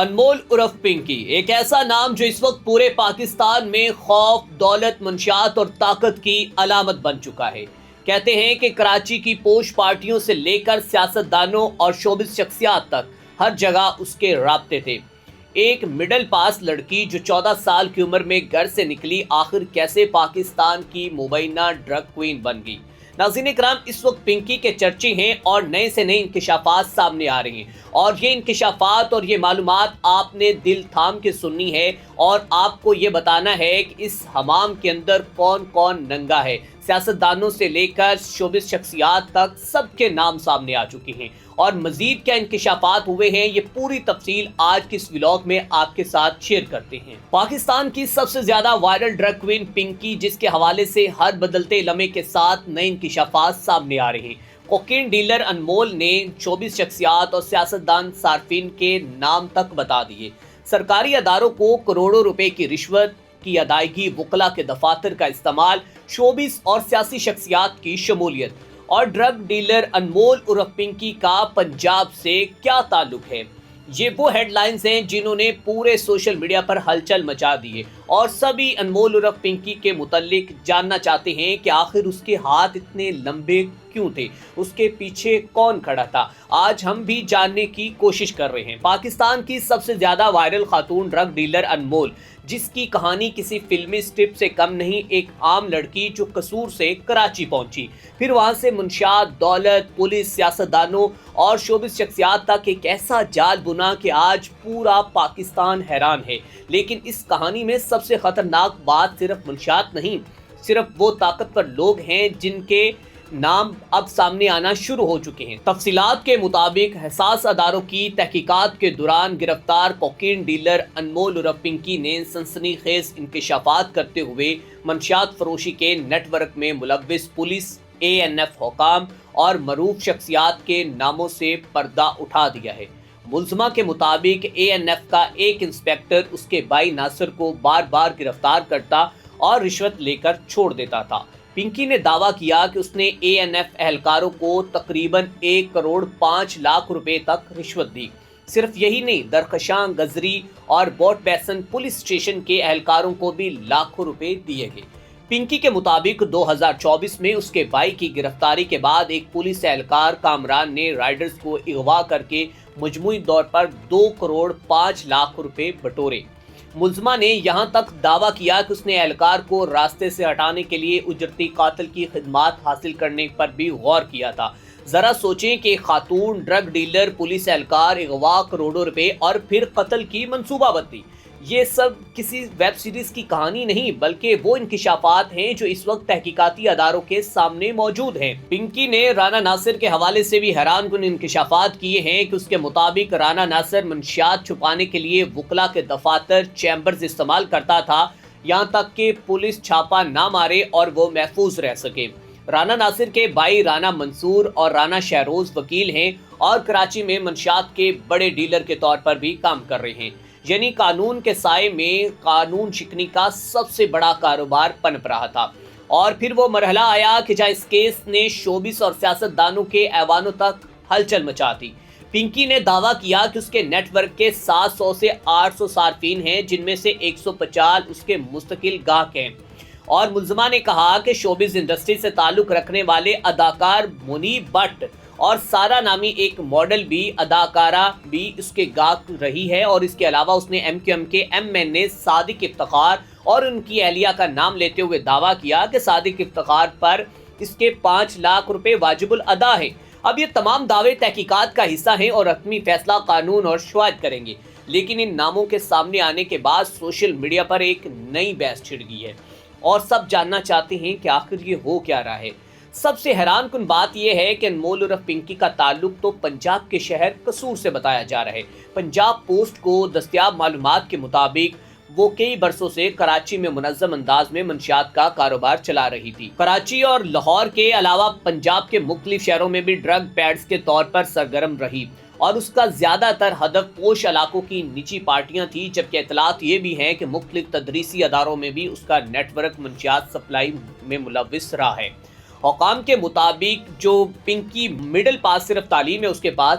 انمول عرف پنکی ایک ایسا نام جو اس وقت پورے پاکستان میں خوف، دولت، منشیات اور طاقت کی علامت بن چکا ہے۔ کہتے ہیں کہ کراچی کی پوش پارٹیوں سے لے کر سیاستدانوں اور شوبز شخصیات تک ہر جگہ اس کے رابطے تھے۔ ایک مڈل پاس لڑکی جو 14 سال کی عمر میں گھر سے نکلی، آخر کیسے پاکستان کی مبینہ ڈرگ کوئین بن گئی؟ ناظرین اکرام، اس وقت پنکی کے چرچے ہیں اور نئے سے نئے انکشافات سامنے آ رہے ہیں، اور یہ انکشافات اور یہ معلومات آپ نے دل تھام کے سننی ہے، اور آپ کو یہ بتانا ہے کہ اس حمام کے اندر کون کون ننگا ہے۔ سیاستدانوں سے لے کر شوبز شخصیات تک سب کے نام سامنے آ چکے ہیں، اور مزید کیا انکشافات ہوئے ہیں یہ پوری تفصیل آج کی اس ولاگ میں آپ کے ساتھ شیئر کرتے ہیں۔ پاکستان کی سب سے زیادہ وائرل ڈرگ کوئین پنکی، جس کے حوالے سے ہر بدلتے لمحے کے ساتھ نئے انکشافات سامنے آ رہے ہیں۔ کوکین ڈیلر انمول نے شوبز شخصیات اور سیاستدان صارفین کے نام تک بتا دیے۔ سرکاری اداروں کو کروڑوں روپے کی رشوت کی ادائیگی، وکلاء کے دفاتر کا استعمال، شوبز اور سیاسی شخصیات کی شمولیت، اور ڈرگ ڈیلر انمول عرف پنکی کا پنجاب سے کیا تعلق ہے؟ یہ وہ ہیڈ لائنز ہیں جنہوں نے پورے سوشل میڈیا پر ہلچل مچا دی ہے، اور سبھی انمول عرف پنکی کے متعلق جاننا چاہتے ہیں کہ آخر اس کے ہاتھ اتنے لمبے کیوں تھے، اس کے پیچھے کون کھڑا تھا۔ آج ہم بھی جاننے کی کوشش کر رہے ہیں۔ پاکستان کی سب سے زیادہ وائرل خاتون ڈرگ ڈیلر انمول، جس کی کہانی کسی فلمی سٹرپ سے کم نہیں، ایک عام لڑکی جو قصور سے کراچی پہنچی، پھر وہاں سے منشیات، دولت، پولیس، سیاستدانوں اور شوبز شخصیات تک ایک ایسا جال بنا کہ آج پورا پاکستان حیران ہے۔ لیکن اس کہانی میں سب سے خطرناک بات صرف منشیات نہیں، صرف وہ طاقتور لوگ ہیں جن کے نام اب سامنے آنا شروع ہو چکے ہیں۔ تفصیلات کے مطابق حساس اداروں کی تحقیقات کے دوران گرفتار کوکین ڈیلر انمول عرف پنکی نے سنسنی خیز انکشافات کرتے ہوئے منشیات فروشی کے نیٹ ورک میں ملوث پولیس، ANF حکام اور معروف شخصیات کے ناموں سے پردہ اٹھا دیا ہے۔ ملزمہ کے مطابق ANF کا ایک انسپیکٹر اس کے بھائی ناصر کو بار بار گرفتار کرتا اور رشوت لے کر چھوڑ دیتا تھا۔ پنکی نے دعویٰ کیا کہ اس نے ANF اہلکاروں کو تقریباً 1 کروڑ 5 لاکھ روپے تک رشوت دی۔ صرف یہی نہیں، درخشاں، گزری اور بوٹ بیسن پولیس اسٹیشن کے اہلکاروں کو بھی لاکھوں روپے دیے گئے۔ پنکی کے مطابق 2024 میں اس کے بھائی کی گرفتاری کے بعد ایک پولیس اہلکار کامران نے رائڈرز کو اغوا کر کے مجموعی طور پر 2 کروڑ 5 لاکھ روپے بٹورے۔ ملزمہ نے یہاں تک دعویٰ کیا کہ اس نے اہلکار کو راستے سے ہٹانے کے لیے اجرتی قاتل کی خدمات حاصل کرنے پر بھی غور کیا تھا۔ ذرا سوچیں کہ خاتون ڈرگ ڈیلر، پولیس اہلکار، اغوا، کروڑوں روپے اور پھر قتل کی منصوبہ بندی، یہ سب کسی ویب سیریز کی کہانی نہیں، بلکہ وہ انکشافات ہیں جو اس وقت تحقیقاتی اداروں کے سامنے موجود ہیں۔ پنکی نے رانا ناصر کے حوالے سے بھی حیران کن انکشافات کیے ہیں کہ اس کے مطابق رانا ناصر منشیات چھپانے کے لیے وکلاء کے دفاتر، چیمبرز استعمال کرتا تھا، یہاں تک کہ پولیس چھاپا نہ مارے اور وہ محفوظ رہ سکے۔ رانا ناصر کے بھائی رانا منصور اور رانا شہروز وکیل ہیں اور کراچی میں منشیات کے بڑے ڈیلر کے طور پر بھی کام کر رہے ہیں، یعنی قانون کے سائے میں قانون شکنی کا سب سے بڑا کاروبار پنپ رہا تھا۔ اور پھر وہ مرحلہ آیا کہ جہاں اس کیس نے شوبز اور سیاستدانوں کے ایوانوں تک ہلچل مچا دی۔ پنکی نے دعویٰ کیا کہ اس کے نیٹ ورک کے 700 سے 800 صارفین ہیں، جن میں سے 150 اس کے مستقل گاہک ہیں، اور ملزمہ نے کہا کہ شوبز انڈسٹری سے تعلق رکھنے والے اداکار منیب بٹ اور سارا نامی ایک ماڈل بھی، اداکارہ بھی اس کے گاہک رہی ہے، اور اس کے علاوہ اس نے MQM کے MNA صادق افتخار اور ان کی اہلیہ کا نام لیتے ہوئے دعویٰ کیا کہ صادق افتخار پر اس کے 5 لاکھ روپے واجب الادا ہے۔ اب یہ تمام دعوے تحقیقات کا حصہ ہیں اور حتمی فیصلہ قانون اور شواہد کریں گے، لیکن ان ناموں کے سامنے آنے کے بعد سوشل میڈیا پر ایک نئی بحث چھڑ گئی ہے، اور سب جاننا چاہتے ہیں کہ آخر یہ ہو کیا رہا ہے۔ سب سے حیران کن بات یہ ہے کہ انمول عرف پنکی کا تعلق تو پنجاب کے شہر قصور سے بتایا جا رہا ہے۔ پنجاب پوسٹ کو دستیاب معلومات کے مطابق وہ کئی برسوں سے کراچی میں منظم انداز میں منشیات کا کاروبار چلا رہی تھی۔ کراچی اور لاہور کے علاوہ پنجاب کے مختلف شہروں میں بھی ڈرگ پیڈز کے طور پر سرگرم رہی، اور اس کا زیادہ تر ہدف پوش علاقوں کی نجی پارٹیاں تھیں، جبکہ اطلاعات یہ بھی ہیں کہ مختلف تدریسی اداروں میں بھی اس کا نیٹ ورک منشیات سپلائی میں ملوث رہا ہے۔ حکام کے مطابق جو پنکی مڈل پاس صرف تعلیم ہے اس کے پاس،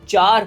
4